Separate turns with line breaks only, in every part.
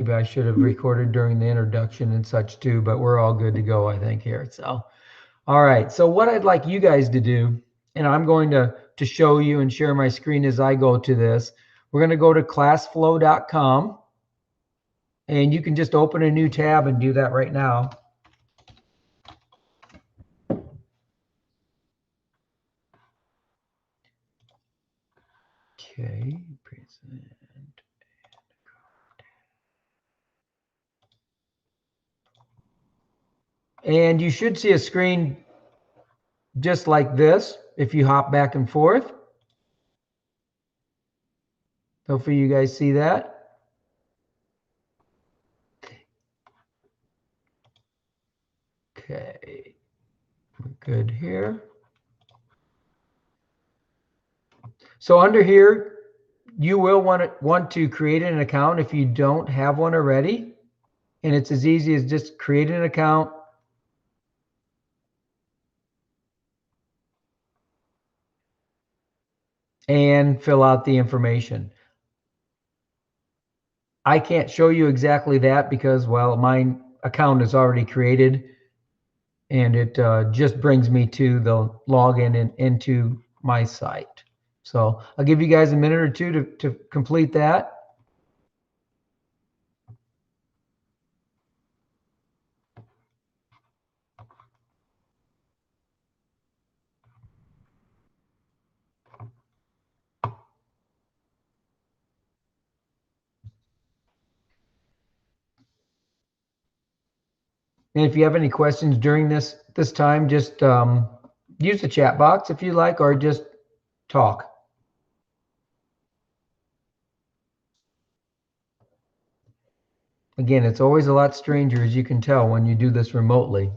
Maybe I should have recorded during the introduction and such too, but we're all good to go, I think, here. So, all right. So what I'd like you guys to do, and I'm going to show you and share my screen as I go to this. We're going to go to ClassFlow.com, and you can just open a new tab and do that right now. Okay, present. And you should see a screen just like this if you hop back and forth. Hopefully you guys see that. Okay, we're good here. So under here, you will want to create an account if you don't have one already. And it's as easy as just create an account. And fill out the information. I can't show you exactly that because, well, my account is already created. And it just brings me to the login and into my site. So I'll give you guys a minute or two to complete that. And if you have any questions during this time, just use the chat box if you like, or just talk. Again, it's always a lot stranger, as you can tell, when you do this remotely.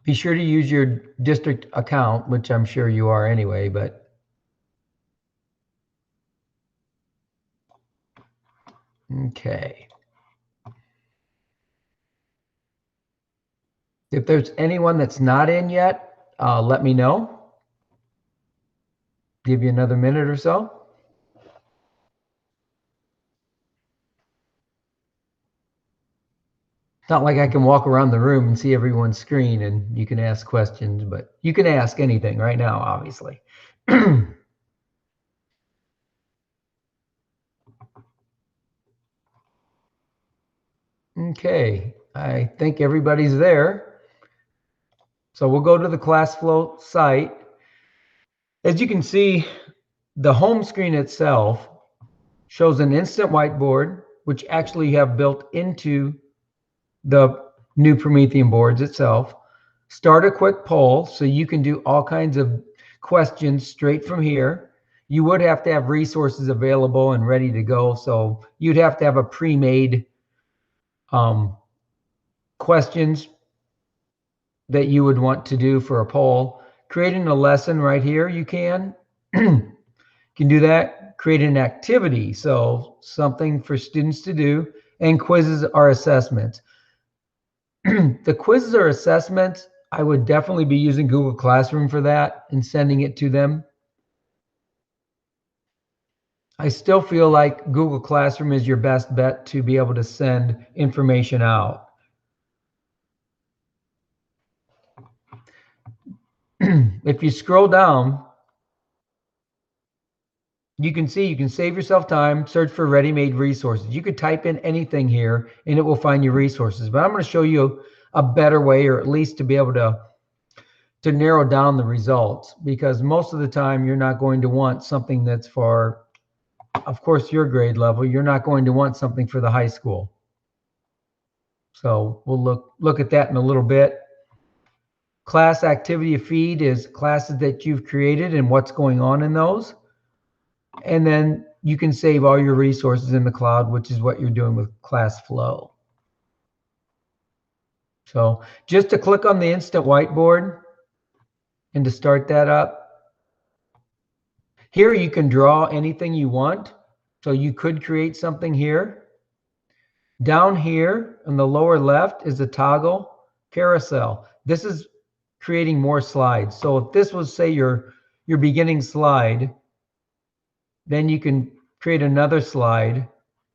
Be sure to use your district account, which I'm sure you are anyway, but okay. If there's anyone that's not in yet, let me know. Give you another minute or so. It's not like I can walk around the room and see everyone's screen and you can ask questions, but you can ask anything right now, obviously. Okay, I think everybody's there. So we'll go to the ClassFlow site. As you can see, the home screen itself shows an instant whiteboard, which actually you have built into the new Promethean boards itself. Start a quick poll, so you can do all kinds of questions straight from here. You would have to have resources available and ready to go, so you'd have to have a pre-made questions that you would want to do for a poll. Creating a lesson right here, you can. You can do that. Create an activity, so something for students to do, and quizzes or assessments. The quizzes or assessments, I would definitely be using Google Classroom for that and sending it to them. I still feel like Google Classroom is your best bet to be able to send information out. If you scroll down, you can see you can save yourself time, search for ready-made resources. You could type in anything here and it will find you resources. But I'm going to show you a better way, or at least to be able to narrow down the results, because most of the time you're not going to want something that's for, of course, your grade level. You're not going to want something for the high school. So we'll look at that in a little bit. Class activity feed is classes that you've created and what's going on in those. And then you can save all your resources in the cloud, which is what you're doing with ClassFlow. So just to click on the instant whiteboard and to start that up. Here you can draw anything you want. So you could create something here. Down here on the lower left is a toggle carousel. This is creating more slides. So if this was, say, your beginning slide, then you can create another slide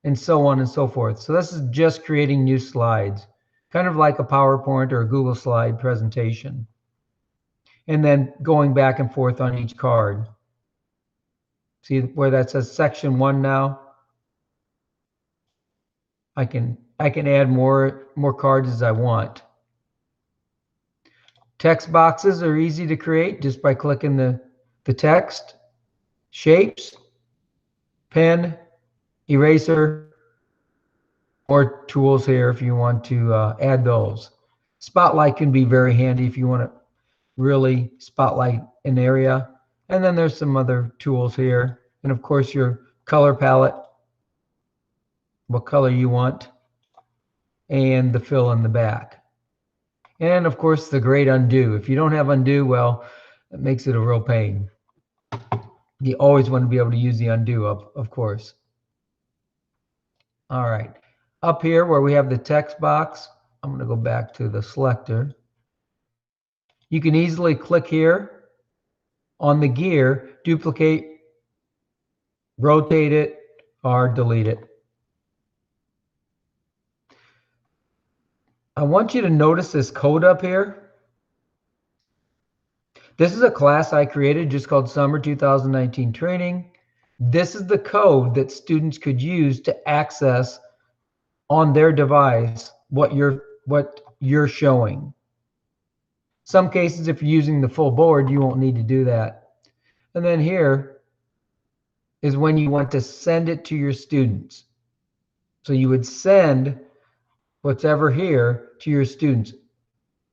and so on and so forth. So this is just creating new slides, kind of like a PowerPoint or a Google slide presentation. And then going back and forth on each card. See where that says section 1 now? I can add more cards as I want. Text boxes are easy to create just by clicking the text, shapes, pen, eraser, or tools here if you want to add those. Spotlight can be very handy if you want to really spotlight an area. And then there's some other tools here. And of course your color palette, what color you want, and the fill in the back. And of course the great undo. If you don't have undo, well, it makes it a real pain. You always want to be able to use the undo, of course. All right. Up here where we have the text box, I'm going to go back to the selector. You can easily click here on the gear, duplicate, rotate it, or delete it. I want you to notice this code up here. This is a class I created just called Summer 2019 Training. This is the code that students could use to access on their device what you're showing. Some cases, if you're using the full board, you won't need to do that. And then here is when you want to send it to your students. So you would send what's ever here to your students,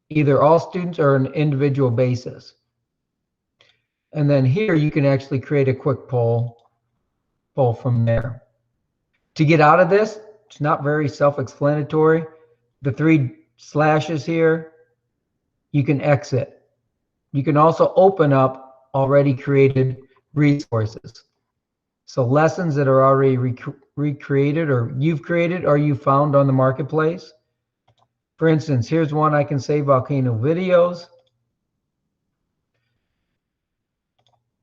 either all students or an individual basis. And then here you can actually create a quick poll from there. To get out of this, it's not very self-explanatory. The 3 slashes here, you can exit. You can also open up already created resources. So lessons that are already recreated or you've created or you found on the marketplace. For instance, here's one I can say, volcano videos.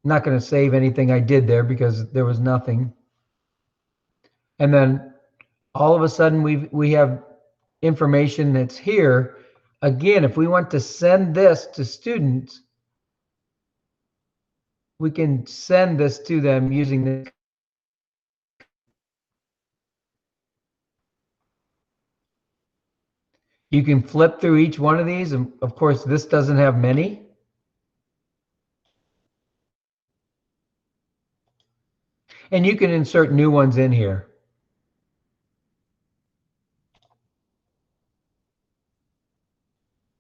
I'm not going to save anything I did there because there was nothing. And then all of a sudden we have information that's here. Again, if we want to send this to students, we can send this to them using this. You can flip through each one of these, and of course this doesn't have many. And you can insert new ones in here.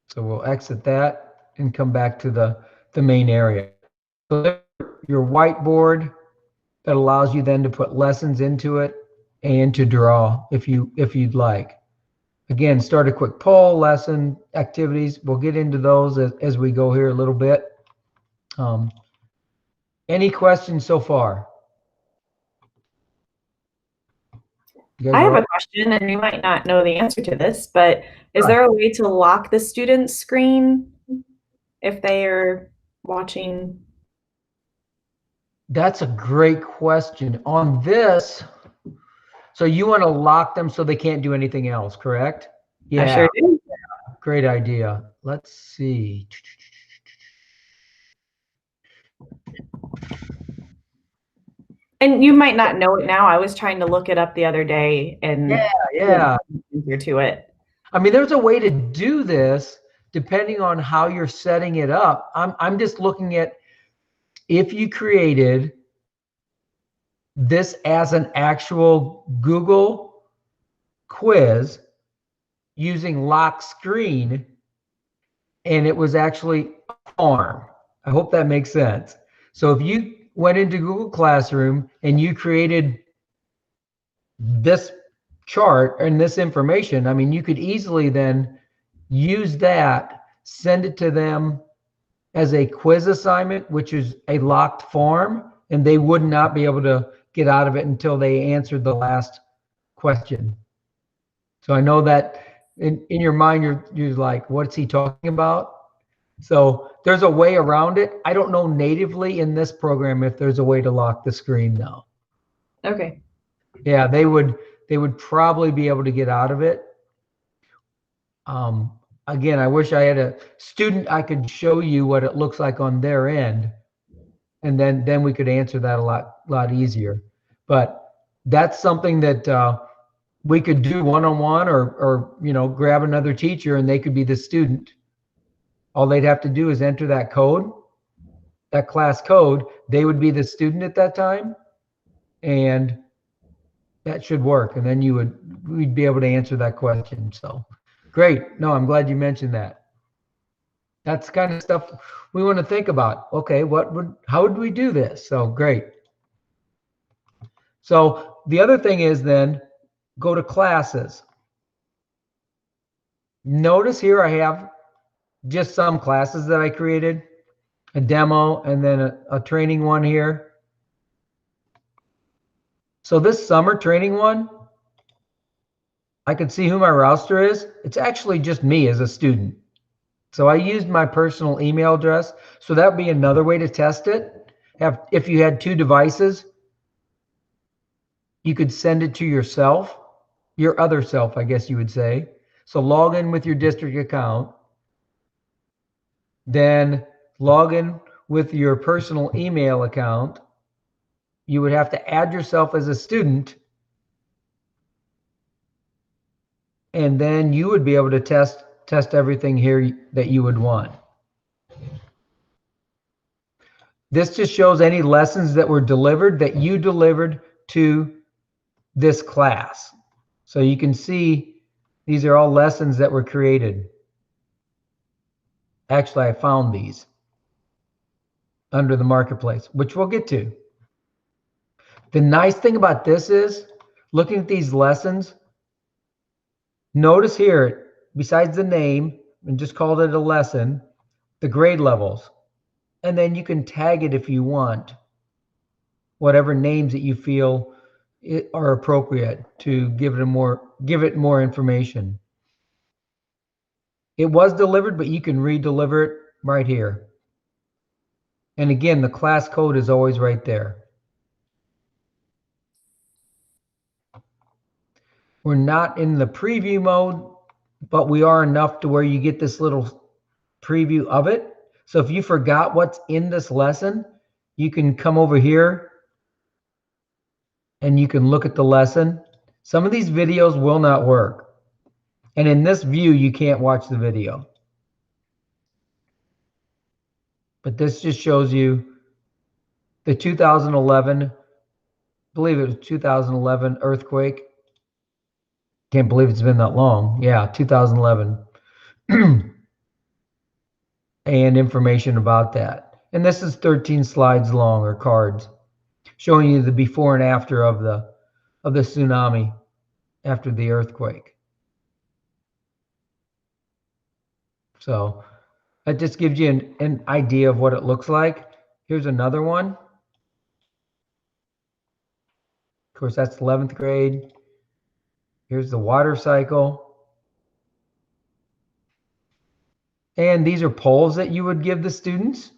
So we'll exit that and come back to the main area. So there's your whiteboard that allows you then to put lessons into it and to draw if you'd like. Again, start a quick poll, lesson, activities. We'll get into those as we go here a little bit. Any questions so far?
I have a question, and you might not know the answer to this, but is there a way to lock the student's screen if they are watching?
That's a great question. On this, so you want to lock them so they can't do anything else, correct?
Yeah, I sure do.
Great idea. Let's see.
And you might not know it now. I was trying to look it up the other day, and
yeah,
easier to it.
I mean, there's a way to do this depending on how you're setting it up. I'm just looking at if you created this as an actual Google quiz using lock screen, and it was actually a form. I hope that makes sense. So if you went into Google Classroom and you created this chart and this information, I mean, you could easily then use that, send it to them as a quiz assignment, which is a locked form, and they would not be able to get out of it until they answered the last question. So I know that in your mind, you're like, what's he talking about? So there's a way around it. I don't know natively in this program if there's a way to lock the screen now.
Okay.
Yeah, they would probably be able to get out of it. Again, I wish I had a student I could show you what it looks like on their end, and then we could answer that a lot easier. But that's something that we could do one-on-one, or grab another teacher and they could be the student. All they'd have to do is enter that code, that class code. They would be the student at that time, and that should work. And then we'd be able to answer that question. So great. No, I'm glad you mentioned that. That's the kind of stuff we want to think about. Okay, how would we do this? So great. So the other thing is then go to classes. Notice here I have just some classes that I created, a demo, and then a training one here. So this summer training one, I can see who my roster is. It's actually just me as a student. So I used my personal email address. So that would be another way to test it. If you had 2 devices, you could send it to yourself, your other self, I guess you would say. So log in with your district account, then log in with your personal email account. You would have to add yourself as a student, and then you would be able to test everything here that you would want. This just shows any lessons that were delivered that you delivered to this class. So you can see these are all lessons that were created. Actually, I found these under the marketplace, which we'll get to. The nice thing about this is, looking at these lessons, notice here, besides the name, and just called it a lesson, the grade levels. And then you can tag it if you want, whatever names that you feel are appropriate to give it more information. It was delivered, but you can re-deliver it right here. And again, the class code is always right there. We're not in the preview mode, but we are enough to where you get this little preview of it. So if you forgot what's in this lesson, you can come over here and you can look at the lesson. Some of these videos will not work. And in this view, you can't watch the video. But this just shows you the 2011, I believe it was 2011 earthquake. Can't believe it's been that long. Yeah, 2011. And information about that. And this is 13 slides long, or cards, showing you the before and after of the tsunami after the earthquake. So that just gives you an idea of what it looks like. Here's another one. Of course, that's 11th grade. Here's the water cycle. And these are polls that you would give the students.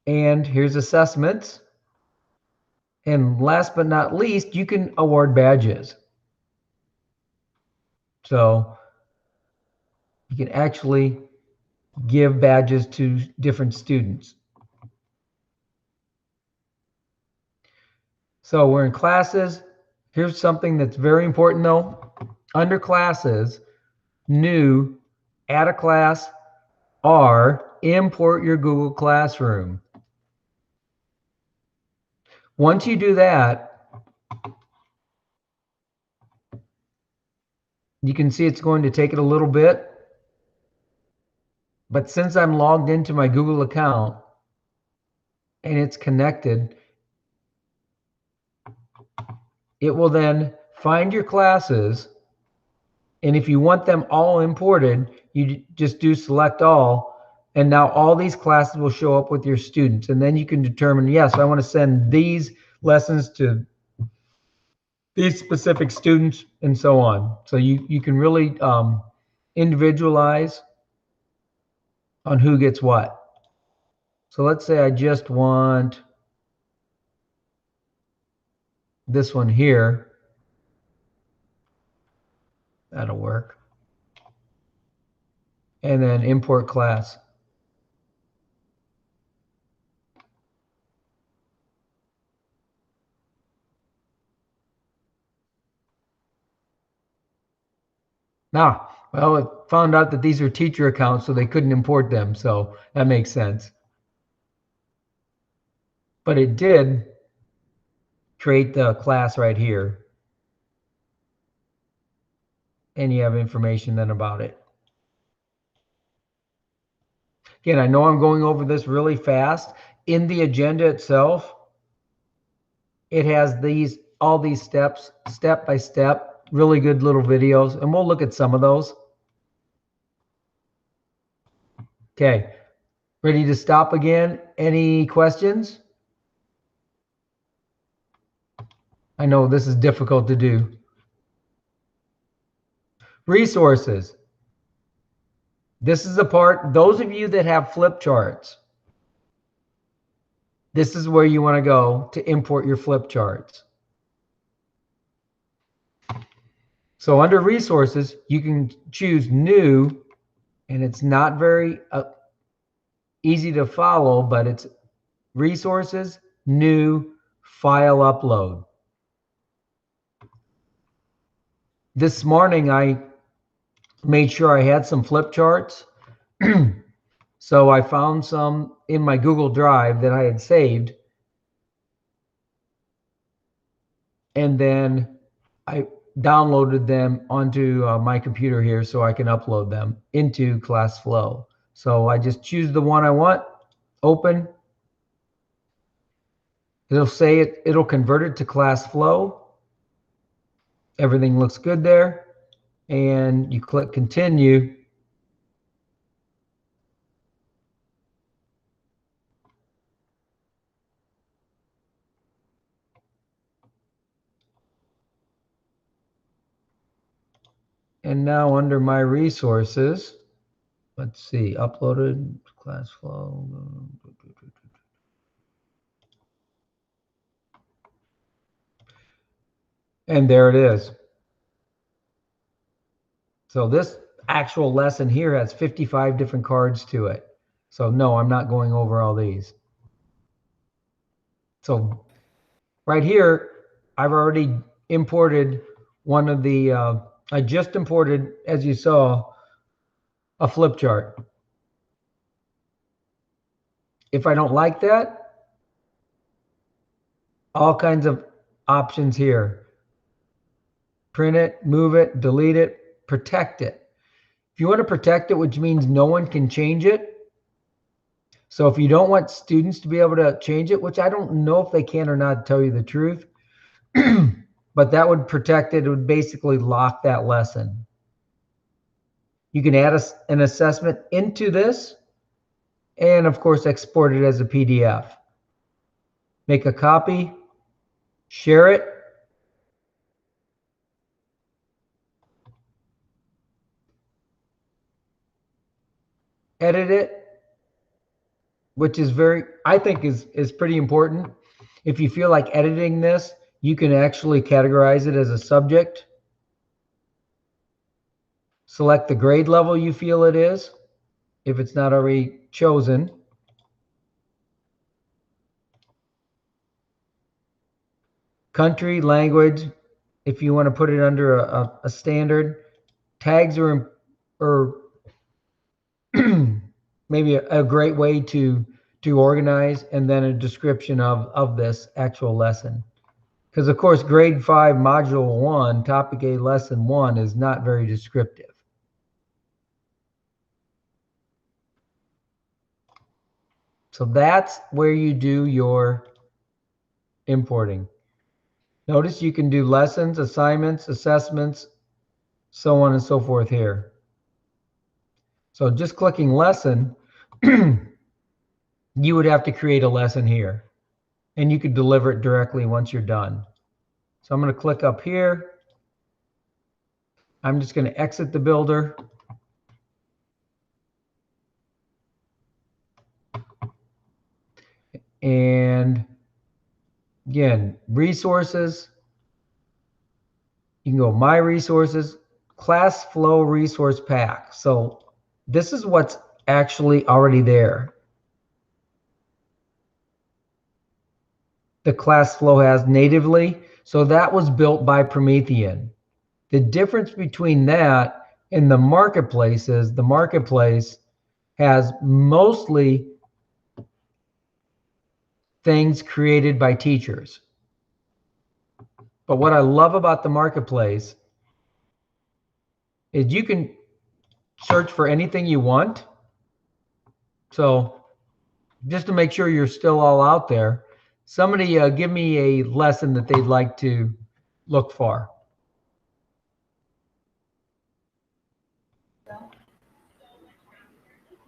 And here's assessments. And last but not least, you can award badges. So you can actually give badges to different students. So we're in classes. Here's something that's very important though. Under classes, new, add a class, or import your Google Classroom. Once you do that, you can see it's going to take it a little bit. But since I'm logged into my Google account and it's connected, it will then find your classes And if you want them all imported, you just do select all. And now all these classes will show up with your students. And then you can determine, yes, I want to send these lessons to these specific students and so on. So you can really individualize on who gets what. So let's say I just want this one here. That'll work. And then import class. Now, well, it found out that these are teacher accounts, so they couldn't import them. So that makes sense. But it did create the class right here. And you have information then about it. Again, I know I'm going over this really fast. In the agenda itself, it has all these steps, step by step, really good little videos, and we'll look at some of those. Okay, ready to stop again? Any questions? I know this is difficult to do. Resources. This is the part, those of you that have flip charts, this is where you want to go to import your flip charts. So under resources, you can choose new, and it's not very easy to follow, but it's resources, new, file upload. This morning, I made sure I had some flip charts. So I found some in my Google Drive that I had saved. And then I downloaded them onto my computer here so I can upload them into ClassFlow. So I just choose the one I want, open. It'll say it'll convert it to ClassFlow. Everything looks good there. And you click continue. And now under my resources, let's see, uploaded ClassFlow. And there it is. So this actual lesson here has 55 different cards to it. So no, I'm not going over all these. So right here, I've already imported one of the, I just imported, as you saw, a flip chart. If I don't like that, all kinds of options here. Print it, move it, delete it, protect it. If you want to protect it, which means no one can change it. So if you don't want students to be able to change it, which I don't know if they can or not, to tell you the truth, but that would protect it. It would basically lock that lesson. You can add an assessment into this and of course export it as a PDF. Make a copy, share it. Edit it, which is I think is pretty important. If you feel like editing this, you can actually categorize it as a subject. Select the grade level you feel it is, if it's not already chosen. Country, language, if you want to put it under a standard. Tags are maybe a great way to organize, and then a description of this actual lesson. Because of course, grade 5, module 1, topic A, lesson 1 is not very descriptive. So that's where you do your importing. Notice you can do lessons, assignments, assessments, so on and so forth here. So just clicking lesson, you would have to create a lesson here, and you could deliver it directly once you're done. So I'm going to click up here. I'm just going to exit the builder. And again, resources. You can go My Resources, ClassFlow Resource Pack. So this is what's actually already there. The ClassFlow has natively. So that was built by Promethean. The difference between that and the marketplace is the marketplace has mostly things created by teachers. But what I love about the marketplace is you can search for anything you want. So just to make sure you're still all out there, somebody give me a lesson that they'd like to look for.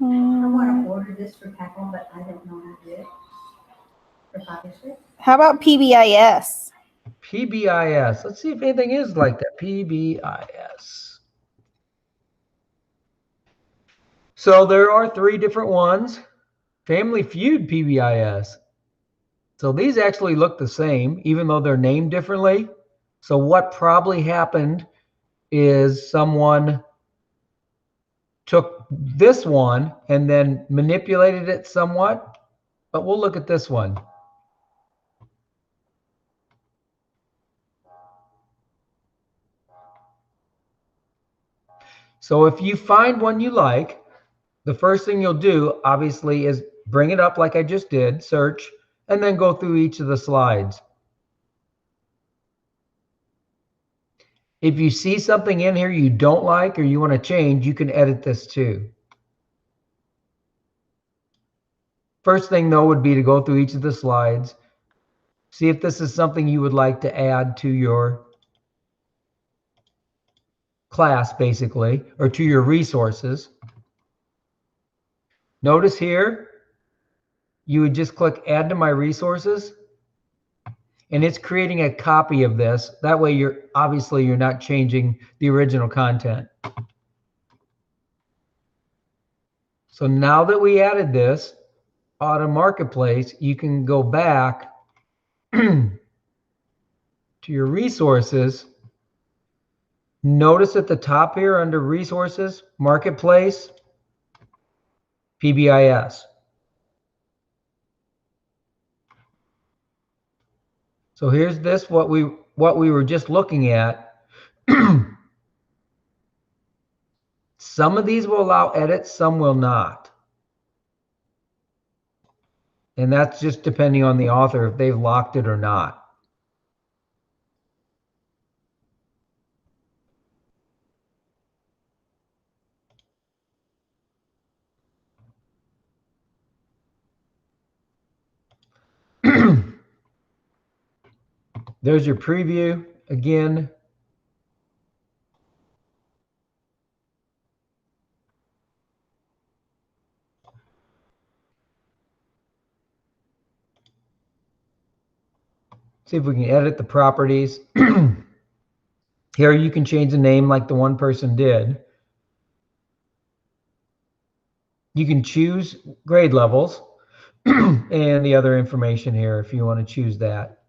I want to order this for Peppa, but I don't know how to do it. For Father's Day. How about PBIS?
PBIS. Let's see if anything is like that. PBIS. So there are 3 different ones. Family Feud PBIS. So these actually look the same, even though they're named differently. So what probably happened is someone took this one and then manipulated it somewhat. But we'll look at this one. So if you find one you like, the first thing you'll do, obviously, is bring it up like I just did, search, and then go through each of the slides. If you see something in here you don't like or you want to change, you can edit this too. First thing, though, would be to go through each of the slides, see if this is something you would like to add to your class, basically, or to your resources. Notice here, you would just click Add to My Resources, and it's creating a copy of this. That way, you're not changing the original content. So now that we added this auto marketplace, you can go back to your resources. Notice at the top here under resources, marketplace, PBIS. So here's this, what we were just looking at. Some of these will allow edits, some will not. And that's just depending on the author, if they've locked it or not. There's your preview again. See if we can edit the properties. Here you can change the name like the one person did. You can choose grade levels and the other information here if you want to choose that.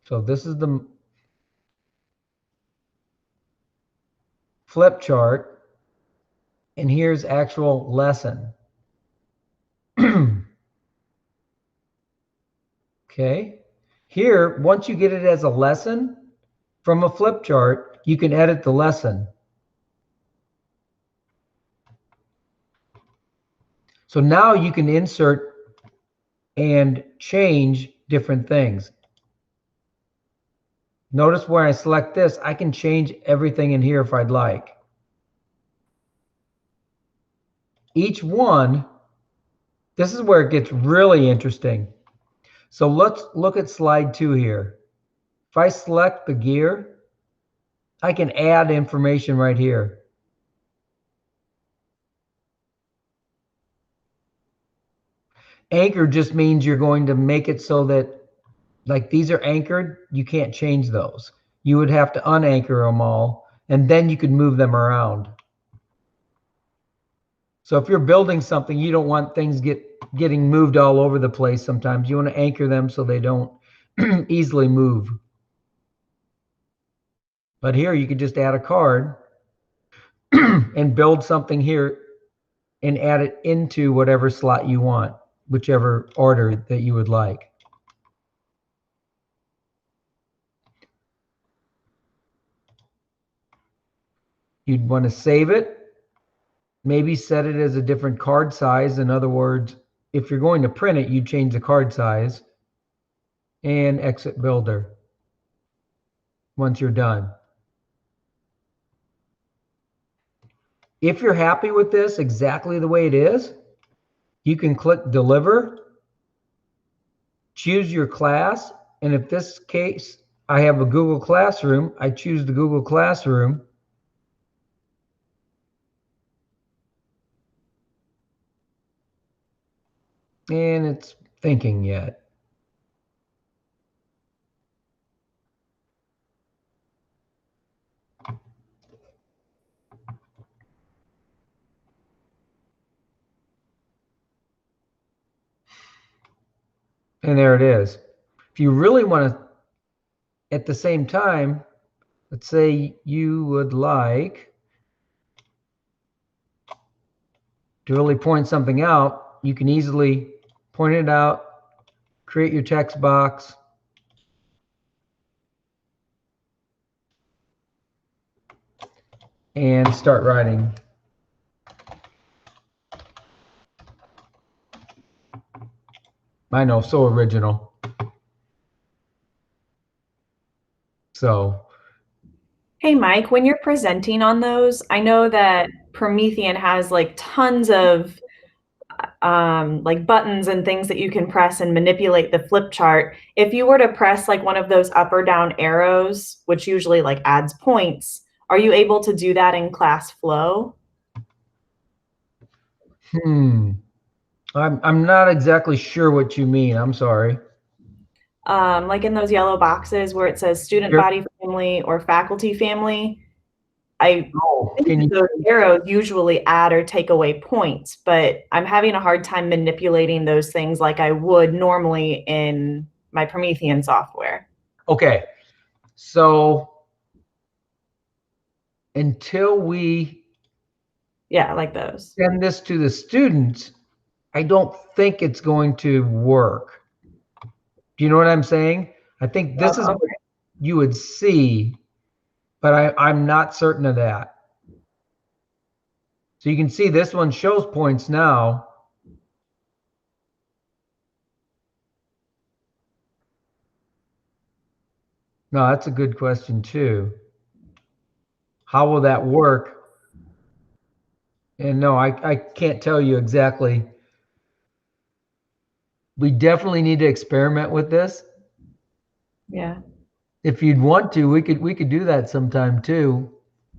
So this is the flip chart, and here's actual lesson. Okay, here, once you get it as a lesson from a flip chart, you can edit the lesson. So now you can insert and change different things. Notice where I select this, I can change everything in here if I'd like. Each one, this is where it gets really interesting. So let's look at slide 2 here. If I select the gear, I can add information right here. Anchor just means you're going to make it so that, like, these are anchored, you can't change those. You would have to unanchor them all, and then you could move them around. So if you're building something, you don't want things getting moved all over the place sometimes. You want to anchor them so they don't easily move. But here you could just add a card and build something here and add it into whatever slot you want, whichever order that you would like. You'd want to save it. Maybe set it as a different card size. In other words, if you're going to print it, you change the card size and exit builder once you're done. If you're happy with this exactly the way it is, you can click deliver, choose your class, and if this case I have a Google Classroom, I choose the Google Classroom. And it's thinking yet. And there it is. If you really want to, at the same time, let's say you would like to really point something out, you can easily point it out, create your text box, and start writing. I know, so original. So.
Hey, Mike, when you're presenting on those, I know that Promethean has like tons of like buttons and things that you can press and manipulate the flip chart. If you were to press like one of those up or down arrows, which usually like adds points, are you able to do that in ClassFlow?
I'm not exactly sure what you mean. I'm sorry.
Like in those yellow boxes where it says student body family or faculty family, I think those arrows usually add or take away points, but I'm having a hard time manipulating those things like I would normally in my Promethean software.
Okay, so until we
like those
send this to the students, I don't think it's going to work. Do you know what I'm saying? I think this is what you would see, but I'm not certain of that. So you can see this one shows points now. No, that's a good question too. How will that work? And no, I can't tell you exactly. We definitely need to experiment with this.
Yeah.
If you'd want to, we could do that sometime too.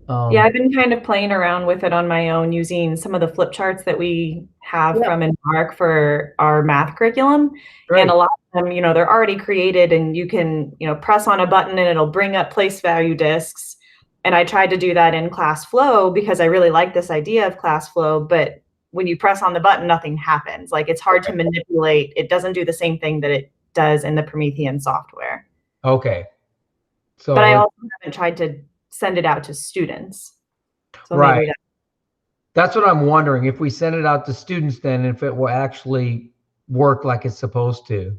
Yeah, I've been kind of playing around with it on my own using some of the flip charts that we have from Embark for our math curriculum. Right. And a lot of them, they're already created and you can, press on a button and it'll bring up place value disks. And I tried to do that in ClassFlow because I really like this idea of ClassFlow, but when you press on the button, nothing happens. Like it's hard to manipulate. It doesn't do the same thing that it does in the Promethean software.
Okay. So,
but I also haven't tried to send it out to students. So
right.
Maybe
that's what I'm wondering. If we send it out to students, then if it will actually work like it's supposed to.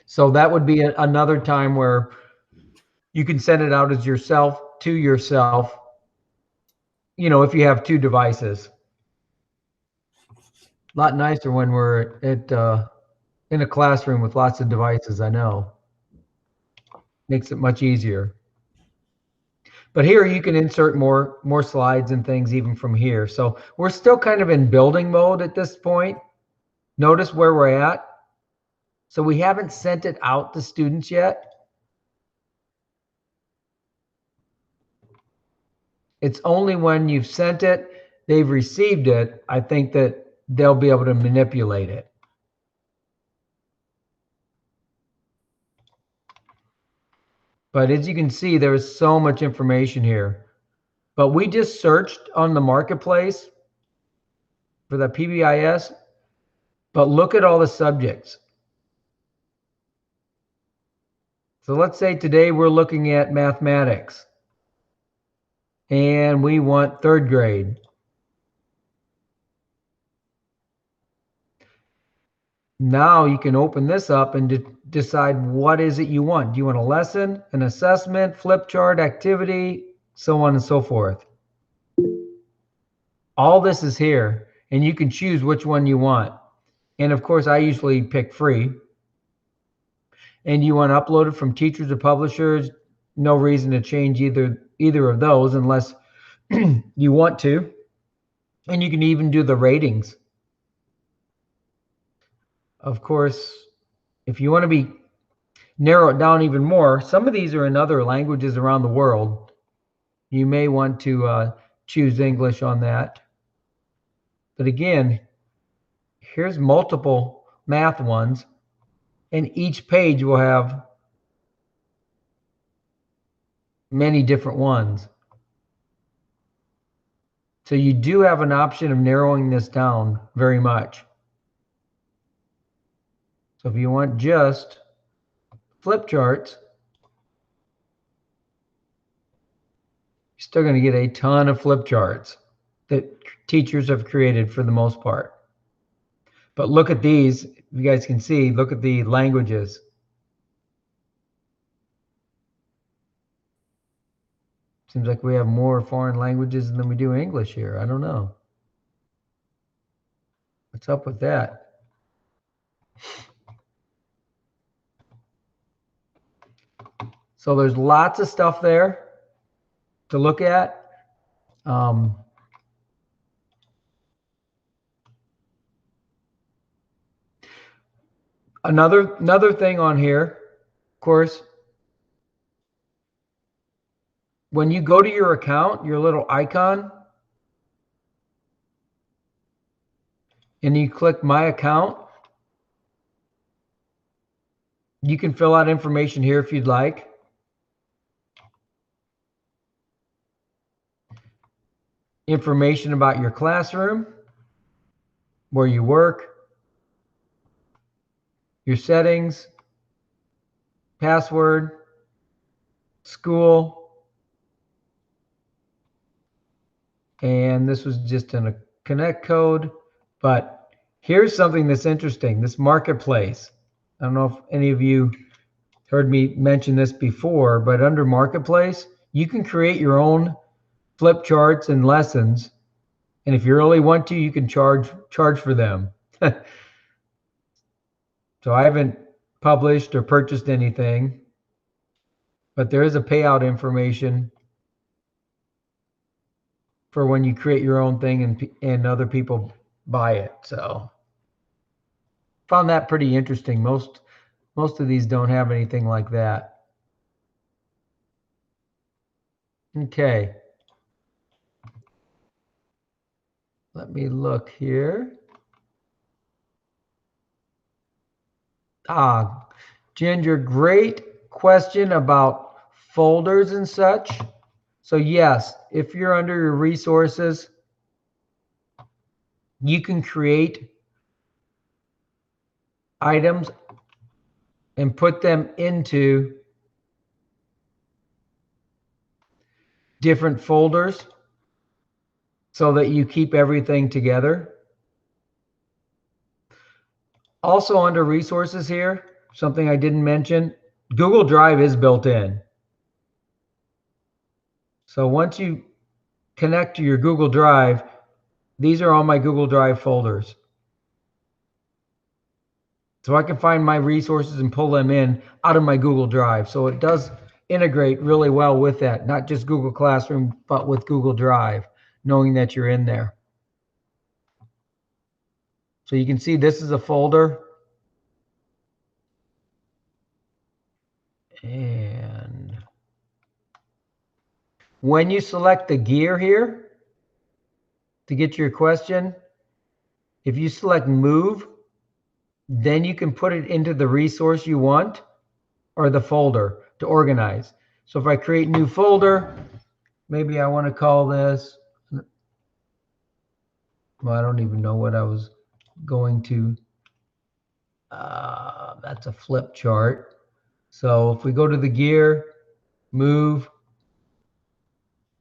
So that would be another time where you can send it out as yourself to yourself, if you have two devices. A lot nicer when we're at in a classroom with lots of devices, I know. Makes it much easier. But here you can insert more slides and things even from here. So we're still kind of in building mode at this point. Notice where we're at. So we haven't sent it out to students yet. It's only when you've sent it, they've received it, I think that they'll be able to manipulate it. But as you can see, there is so much information here. But we just searched on the marketplace for the PBIS, but look at all the subjects. So let's say today we're looking at mathematics and we want 3rd grade. Now you can open this up and decide what is it you want. Do you want a lesson, an assessment, flip chart, activity, so on and so forth. All this is here, and you can choose which one you want. And of course, I usually pick free. And you want to upload it from teachers to publishers, no reason to change either of those unless you want to. And you can even do the ratings. Of course, if you want to narrow it down even more, some of these are in other languages around the world. You may want to choose English on that. But again, here's multiple math ones, and each page will have many different ones. So you do have an option of narrowing this down very much. So if you want just flip charts, you're still going to get a ton of flip charts that teachers have created for the most part. But look at these, if you guys can see, look at the languages. Seems like we have more foreign languages than we do English here. I don't know. What's up with that? So there's lots of stuff there to look at. Another thing on here, of course, when you go to your account, your little icon, and you click My Account, you can fill out information here if you'd like. Information about your classroom, where you work, your settings, password, school, and this was just in a connect code. But here's something that's interesting, this marketplace. I don't know if any of you heard me mention this before, but under marketplace, you can create your own flip charts and lessons. And if you really want to, you can charge for them. So I haven't published or purchased anything, but there is a payout information for when you create your own thing and other people buy it. So found that pretty interesting. Most of these don't have anything like that. Okay. Let me look here. Ginger, great question about folders and such. So yes, if you're under your resources, you can create items and put them into different folders so that you keep everything together. Also under resources here, something I didn't mention, Google Drive is built in. So once you connect to your Google Drive, these are all my Google Drive folders. So I can find my resources and pull them in out of my Google Drive. So it does integrate really well with that, not just Google Classroom, but with Google Drive, knowing that you're in there. So you can see this is a folder. And When you select the gear here to get your question, if you select move, then you can put it into the resource you want or the folder to organize. So if I create new folder, maybe I want to call this, well, I don't even know what I was going to, that's a flip chart. So if we go to the gear, move,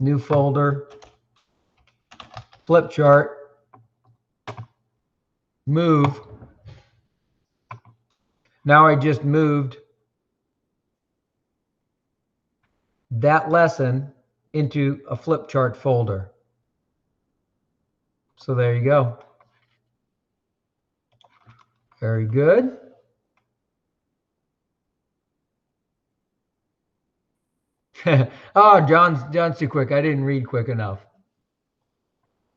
new folder, flip chart, move. Now I just moved that lesson into a flip chart folder. So there you go. Very good. Oh, John's too quick. I didn't read quick enough.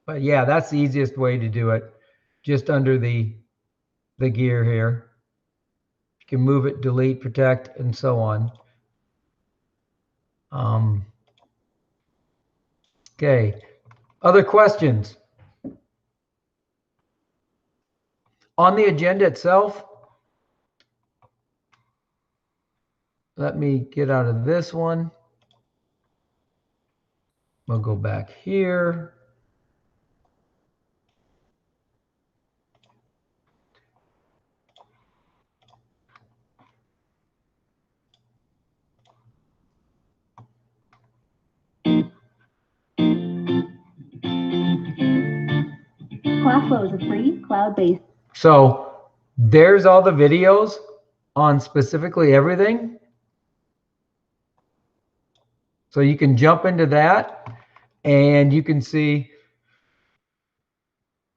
But yeah, that's the easiest way to do it. Just under the gear here. You can move it, delete, protect, and so on. Okay. Other questions? On the agenda itself, let me get out of this one. We'll go back here.
ClassFlow is a free cloud-based.
So there's all the videos on specifically everything. So you can jump into that and you can see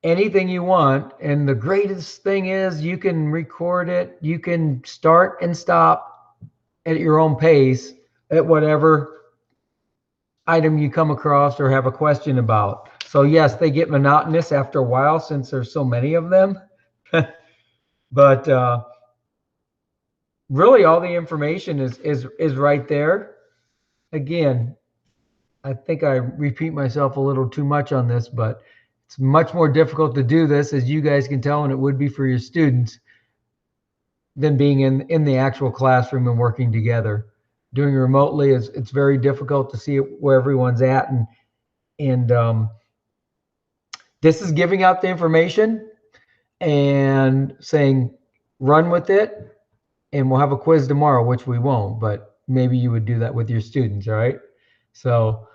anything you want. And the greatest thing is you can record it. You can start and stop at your own pace at whatever item you come across or have a question about. So yes, they get monotonous after a while since there's so many of them. But really all the information is right there. Again, I think I repeat myself a little too much on this, but it's much more difficult to do this, as you guys can tell, and it would be for your students, than being in the actual classroom and working together. Doing remotely it's very difficult to see where everyone's at, and this is giving out the information and saying run with it, and we'll have a quiz tomorrow, which we won't, but maybe you would do that with your students, all right? So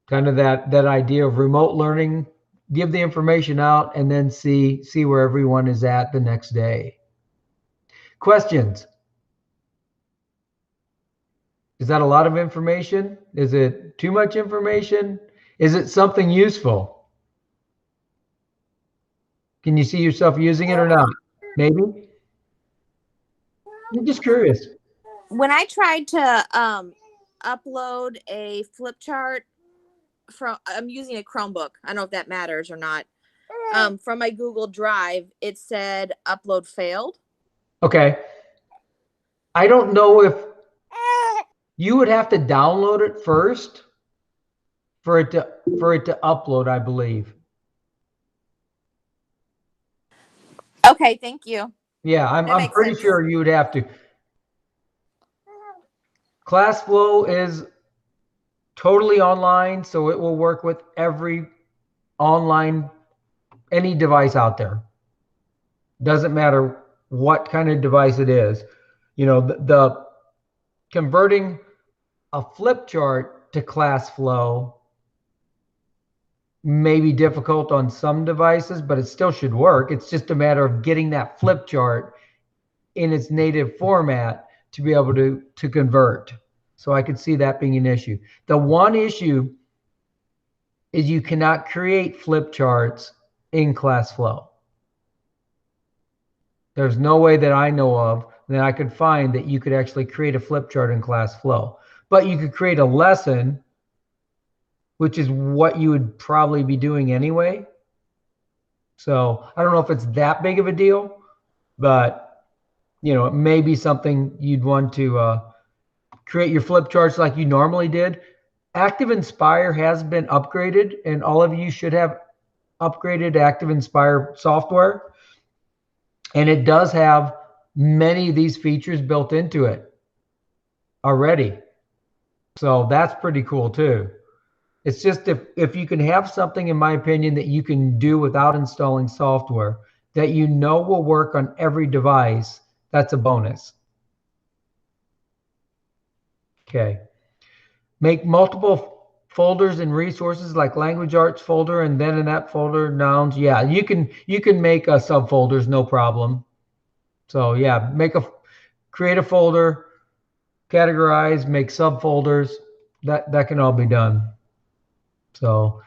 kind of that idea of remote learning, give the information out and then see where everyone is at the next day. Questions? Is that a lot of information? Is it too much information? Is it something useful? Can you see yourself using it or not? Maybe? I'm just curious.
When I tried to upload a flip chart from, I'm using a Chromebook. I don't know if that matters or not. From my Google Drive, it said upload failed.
Okay. I don't know if you would have to download it first for it to upload, I believe.
Okay, thank you.
Yeah, I'm pretty sure you would have to. ClassFlow is totally online, so it will work with every online, any device out there. Doesn't matter what kind of device it is. You know, the converting a flip chart to ClassFlow may be difficult on some devices, but it still should work. It's just a matter of getting that flip chart in its native format to be able to convert. So I could see that being an issue. The one issue is you cannot create flip charts in ClassFlow. There's no way that I know of that I could find that you could actually create a flip chart in ClassFlow. But you could create a lesson, which is what you would probably be doing anyway. So I don't know if it's that big of a deal, but you know, it may be something you'd want to create your flip charts like you normally did. Active Inspire has been upgraded, and all of you should have upgraded Active Inspire software. And it does have many of these features built into it already. So that's pretty cool too. It's just if you can have something, in my opinion, that you can do without installing software that you know will work on every device, that's a bonus. Okay. Make multiple folders and resources like language arts folder, and then in that folder nouns. Yeah, you can make a subfolders, no problem. So yeah, create a folder, categorize, make subfolders. That can all be done. So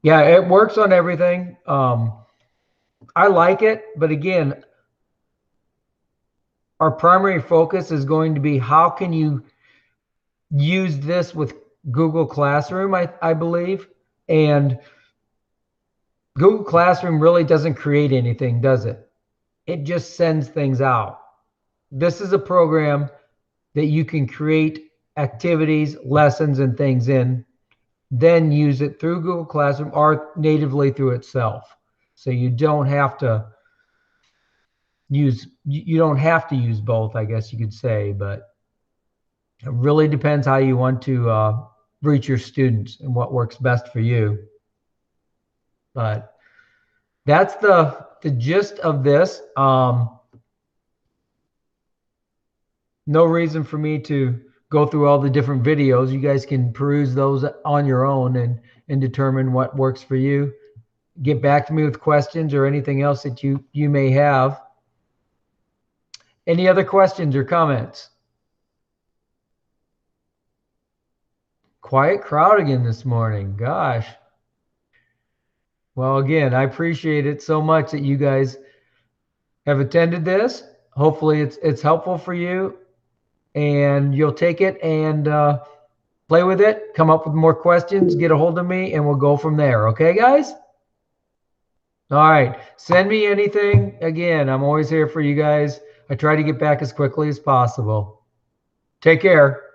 yeah, it works on everything. I like it, but again, our primary focus is going to be how can you use this with Google Classroom, I believe. And Google Classroom really doesn't create anything, does it? It just sends things out. This is a program that you can create activities, lessons, and things in, then use it through Google Classroom or natively through itself. So you don't have to use both, I guess you could say, but it really depends how you want to reach your students and what works best for you. But that's the gist of this. No reason for me to go through all the different videos. You guys can peruse those on your own and determine what works for you. Get back to me with questions or anything else that you may have. Any other questions or comments? Quiet crowd again this morning. Gosh. Well, again, I appreciate it so much that you guys have attended this. Hopefully it's helpful for you, and you'll take it and play with it, come up with more questions, get a hold of me, and we'll go from there. Okay, guys? All right. Send me anything. Again, I'm always here for you guys. I try to get back as quickly as possible. Take care.